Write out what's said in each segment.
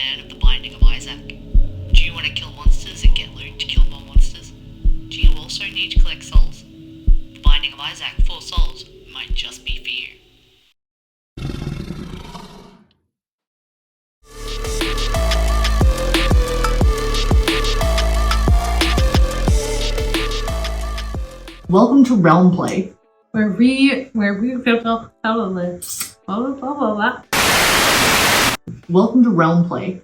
fan of The Binding of Isaac? Do you want to kill monsters and get loot to kill more monsters? Do you also need to collect souls? The Binding of Isaac 4 Souls might just be for you. Welcome to Realm Play, where we blah blah blah. Welcome to Realm Play,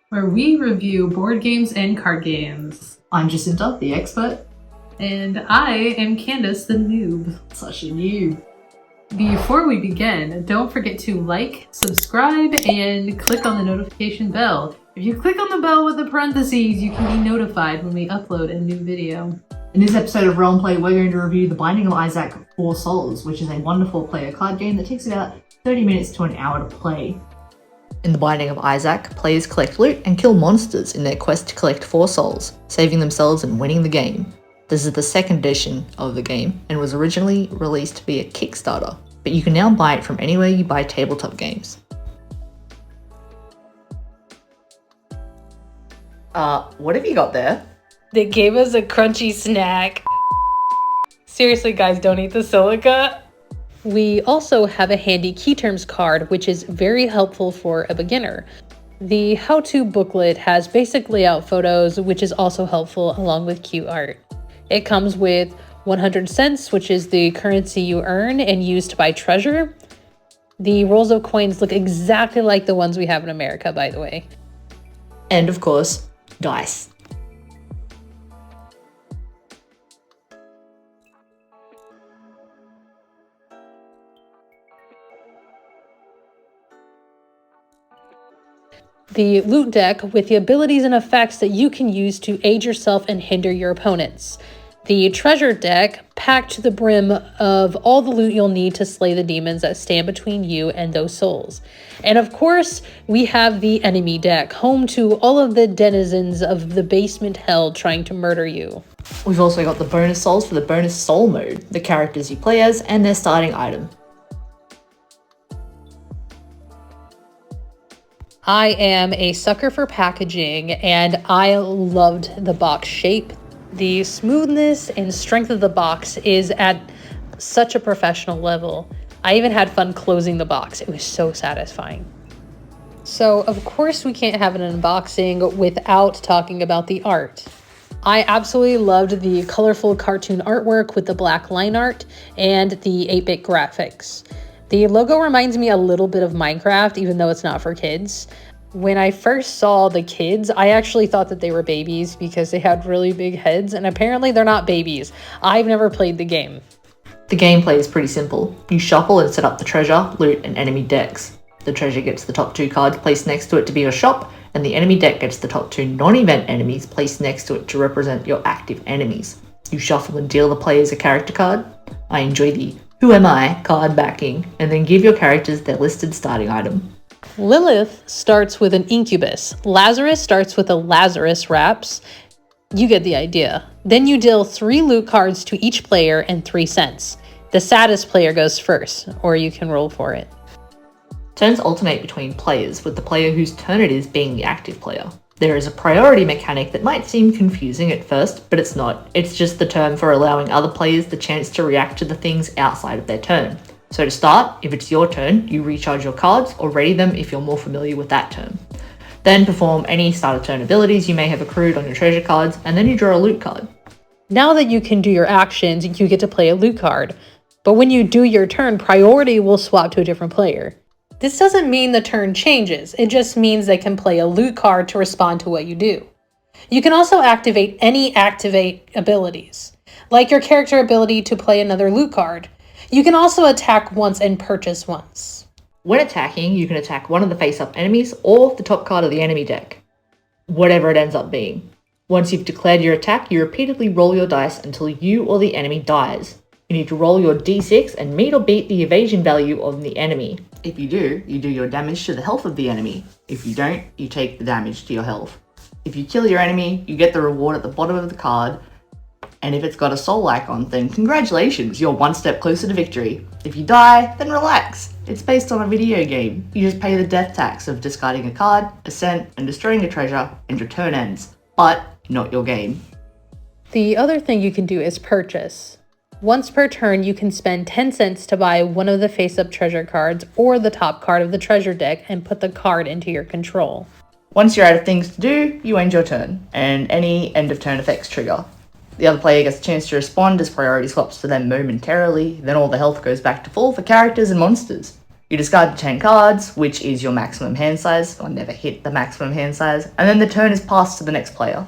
where we review board games and card games. I'm Jacinta, the expert. And I am Candace, the noob. Such a noob. Before we begin, don't forget to like, subscribe, and click on the notification bell. If you click on the bell with the parentheses, you can be notified when we upload a new video. In this episode of Realm Play, we're going to review The Binding of Isaac 4 Souls, which is a wonderful player card game that takes about 30 minutes to an hour to play. In The Binding of Isaac, players collect loot and kill monsters in their quest to collect 4 souls, saving themselves and winning the game. This is the second edition of the game and was originally released via Kickstarter, but you can now buy it from anywhere you buy tabletop games. What have you got there? They gave us a crunchy snack. Seriously, guys, don't eat the silica. We also have a handy key terms card, which is very helpful for a beginner. The how-to booklet has basic layout photos, which is also helpful along with cute art. It comes with 100 cents, which is the currency you earn and use to buy treasure. The rolls of coins look exactly like the ones we have in America, by the way. And of course, dice. The loot deck with the abilities and effects that you can use to aid yourself and hinder your opponents. The treasure deck, packed to the brim of all the loot you'll need to slay the demons that stand between you and those souls. And of course, we have the enemy deck, home to all of the denizens of the basement hell trying to murder you. We've also got the bonus souls for the bonus soul mode, the characters you play as, and their starting item. I am a sucker for packaging, and I loved the box shape. The smoothness and strength of the box is at such a professional level. I even had fun closing the box. It was so satisfying. So, of course, we can't have an unboxing without talking about the art. I absolutely loved the colorful cartoon artwork with the black line art and the 8-bit graphics. The logo reminds me a little bit of Minecraft, even though it's not for kids. When I first saw the kids, I actually thought that they were babies because they had really big heads, and apparently they're not babies. I've never played the game. The gameplay is pretty simple. You shuffle and set up the treasure, loot, and enemy decks. The treasure gets the top 2 cards placed next to it to be your shop, and the enemy deck gets the top 2 non-event enemies placed next to it to represent your active enemies. You shuffle and deal the players a character card. I enjoy the Who Am I card backing, and then give your characters their listed starting item. Lilith starts with an incubus. Lazarus starts with a Lazarus wraps. You get the idea. Then you deal 3 loot cards to each player and 3 cents. The saddest player goes first, or you can roll for it. Turns alternate between players, with the player whose turn it is being the active player. There is a priority mechanic that might seem confusing at first, but it's not. It's just the term for allowing other players the chance to react to the things outside of their turn. So to start, if it's your turn, you recharge your cards or ready them if you're more familiar with that term. Then perform any start of turn abilities you may have accrued on your treasure cards, and then you draw a loot card. Now that you can do your actions, you get to play a loot card. But when you do your turn, priority will swap to a different player. This doesn't mean the turn changes, it just means they can play a loot card to respond to what you do. You can also activate any activate abilities, like your character ability to play another loot card. You can also attack once and purchase once. When attacking, you can attack one of the face-up enemies or the top card of the enemy deck, whatever it ends up being. Once you've declared your attack, you repeatedly roll your dice until you or the enemy dies. You need to roll your d6 and meet or beat the evasion value of the enemy. If you do your damage to the health of the enemy. If you don't, you take the damage to your health. If you kill your enemy, you get the reward at the bottom of the card, and if it's got a soul icon, then congratulations, you're one step closer to victory. If you die, then relax. It's based on a video game. You just pay the death tax of discarding a card, a cent, and destroying a treasure, and your turn ends. But not your game. The other thing you can do is purchase. Once per turn, you can spend 10 cents to buy one of the face-up treasure cards or the top card of the treasure deck and put the card into your control. Once you're out of things to do, you end your turn, and any end of turn effects trigger. The other player gets a chance to respond as priority swaps to them momentarily, then all the health goes back to full for characters and monsters. You discard 10 cards, which is your maximum hand size, or never hit the maximum hand size, and then the turn is passed to the next player.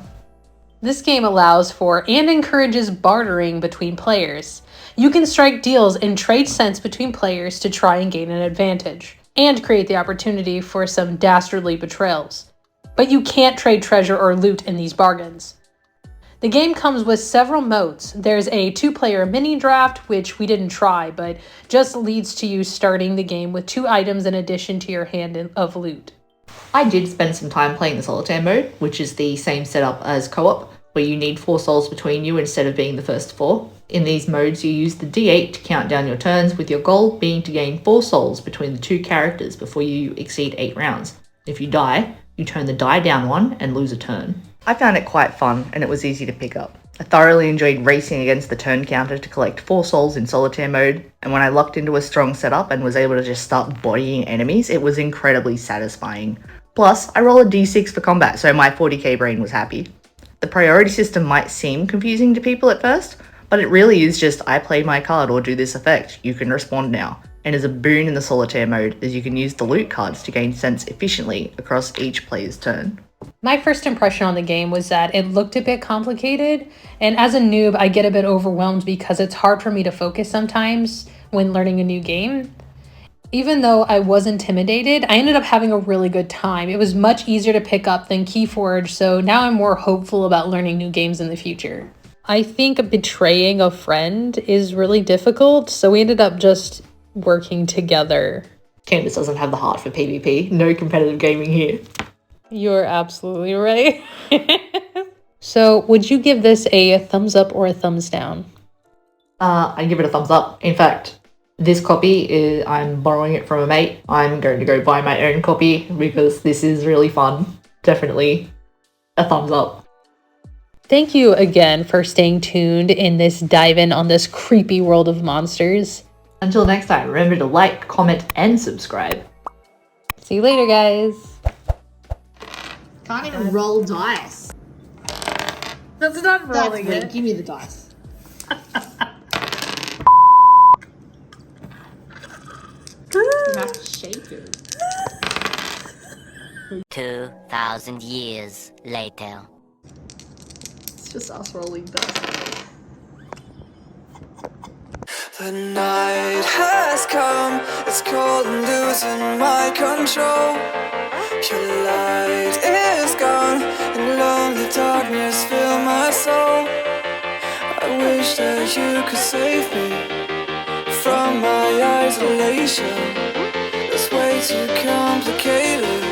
This game allows for and encourages bartering between players. You can strike deals and trade cents between players to try and gain an advantage, and create the opportunity for some dastardly betrayals. But you can't trade treasure or loot in these bargains. The game comes with several modes. There's a 2-player mini draft, which we didn't try, but just leads to you starting the game with 2 items in addition to your hand of loot. I did spend some time playing the solitaire mode, which is the same setup as co-op, where you need 4 souls between you instead of being the first 4. In these modes, you use the D8 to count down your turns, with your goal being to gain 4 souls between the 2 characters before you exceed 8 rounds. If you die, you turn the die down 1 and lose a turn. I found it quite fun, and it was easy to pick up. I thoroughly enjoyed racing against the turn counter to collect 4 souls in solitaire mode, and when I locked into a strong setup and was able to just start bodying enemies, it was incredibly satisfying. Plus, I roll a d6 for combat, so my 40k brain was happy. The priority system might seem confusing to people at first, but it really is just I play my card or do this effect, you can respond now. And is a boon in the solitaire mode as you can use the loot cards to gain cents efficiently across each player's turn. My first impression on the game was that it looked a bit complicated, and as a noob, I get a bit overwhelmed because it's hard for me to focus sometimes when learning a new game. Even though I was intimidated, I ended up having a really good time. It was much easier to pick up than Keyforge, so now I'm more hopeful about learning new games in the future. I think betraying a friend is really difficult, so we ended up just working together. Candace doesn't have the heart for PvP, no competitive gaming here. You're absolutely right. So, would you give this a thumbs up or a thumbs down? I give it a thumbs up. In fact, this copy, I'm borrowing it from a mate. I'm going to go buy my own copy because this is really fun. Definitely a thumbs up. Thank you again for staying tuned in this dive in on this creepy world of monsters. Until next time, remember to like, comment, and subscribe. See you later, guys. Can't even roll dice. That's not rolling That's it. weird. Give me the dice. You have to shake it. 2,000 years later. It's just us rolling dice. The night has come, it's cold and losing my control. Your light is gone, and lonely darkness fill my soul. I wish that you could save me from my isolation. It's way too complicated.